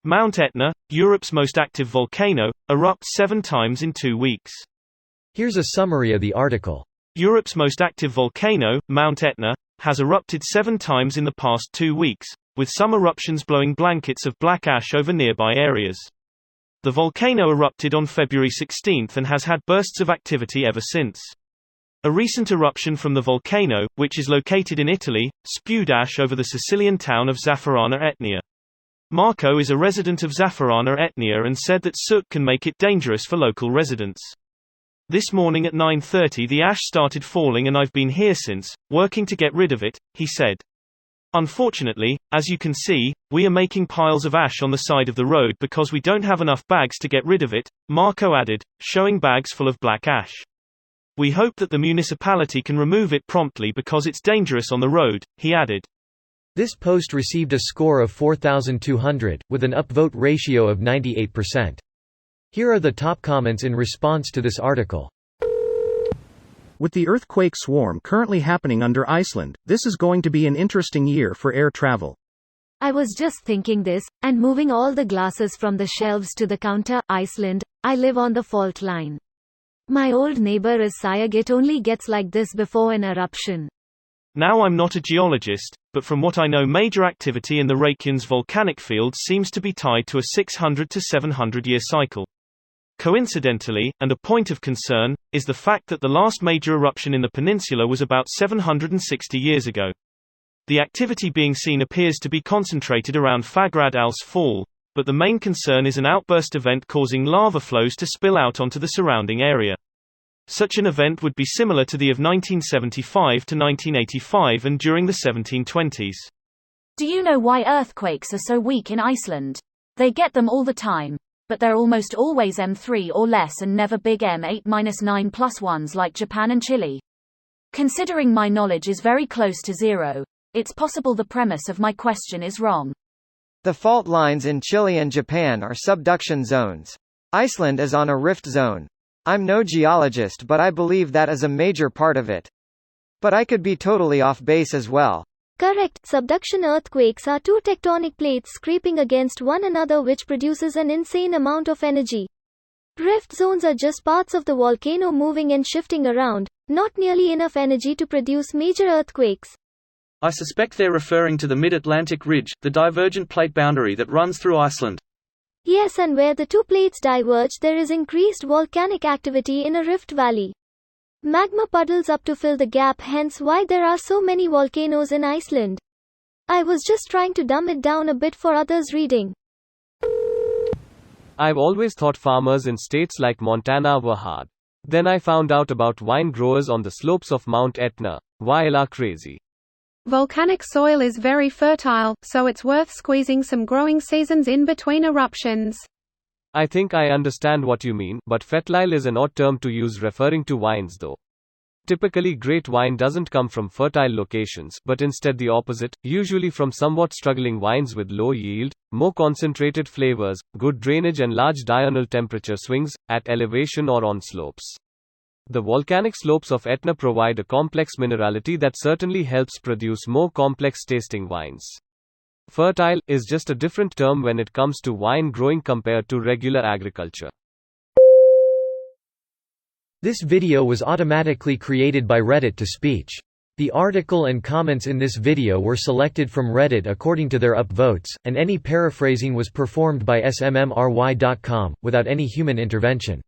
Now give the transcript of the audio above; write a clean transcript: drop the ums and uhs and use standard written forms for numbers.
Mount Etna, Europe's most active volcano, erupts 7 times in 2 weeks. Here's a summary of the article. Europe's most active volcano, Mount Etna, has erupted 7 times in the past 2 weeks, with some eruptions blowing blankets of black ash over nearby areas. The volcano erupted on February 16 and has had bursts of activity ever since. A recent eruption from the volcano, which is located in Italy, spewed ash over the Sicilian town of Zafferana Etnea. Marco is a resident of Zafferana Etnea and said that soot can make it dangerous for local residents. This morning at 9:30 the ash started falling and I've been here since, working to get rid of it, he said. Unfortunately, as you can see, we are making piles of ash on the side of the road because we don't have enough bags to get rid of it, Marco added, showing bags full of black ash. We hope that the municipality can remove it promptly because it's dangerous on the road, he added. This post received a score of 4,200, with an upvote ratio of 98%. Here are the top comments in response to this article. With the earthquake swarm currently happening under Iceland, this is going to be an interesting year for air travel. I was just thinking this, and moving all the glasses from the shelves to the counter. Iceland, I live on the fault line. My old neighbor is saying it only gets like this before an eruption. Now I'm not a geologist, but from what I know major activity in the Reykjanes volcanic field seems to be tied to a 600 to 700 year cycle. Coincidentally, and a point of concern, is the fact that the last major eruption in the peninsula was about 760 years ago. The activity being seen appears to be concentrated around Fagradal's Fall, but the main concern is an outburst event causing lava flows to spill out onto the surrounding area. Such an event would be similar to the of 1975 to 1985 and during the 1720s. Do you know why earthquakes are so weak in Iceland? They get them all the time, but they're almost always M3 or less and never big M8-9+ ones like Japan and Chile. Considering my knowledge is very close to zero, it's possible the premise of my question is wrong. The fault lines in Chile and Japan are subduction zones. Iceland is on a rift zone. I'm no geologist, but I believe that is a major part of it. But I could be totally off base as well. Correct. Subduction earthquakes are two tectonic plates scraping against one another, which produces an insane amount of energy. Rift zones are just parts of the volcano moving and shifting around, not nearly enough energy to produce major earthquakes. I suspect they're referring to the Mid-Atlantic Ridge, the divergent plate boundary that runs through Iceland. Yes, and where the two plates diverge there is increased volcanic activity in a rift valley. Magma puddles up to fill the gap, hence why there are so many volcanoes in Iceland. I was just trying to dumb it down a bit for others reading. I've always thought farmers in states like Montana were hard. Then I found out about wine growers on the slopes of Mount Etna. Why are crazy? Volcanic soil is very fertile, so it's worth squeezing some growing seasons in between eruptions. I think I understand what you mean, but fertile is an odd term to use referring to wines though. Typically great wine doesn't come from fertile locations, but instead the opposite, usually from somewhat struggling vines with low yield, more concentrated flavors, good drainage and large diurnal temperature swings, at elevation or on slopes. The volcanic slopes of Etna provide a complex minerality that certainly helps produce more complex tasting wines. Fertile is just a different term when it comes to wine growing compared to regular agriculture. This video was automatically created by Reddit to speech. The article and comments in this video were selected from Reddit according to their upvotes, and any paraphrasing was performed by smmry.com, without any human intervention.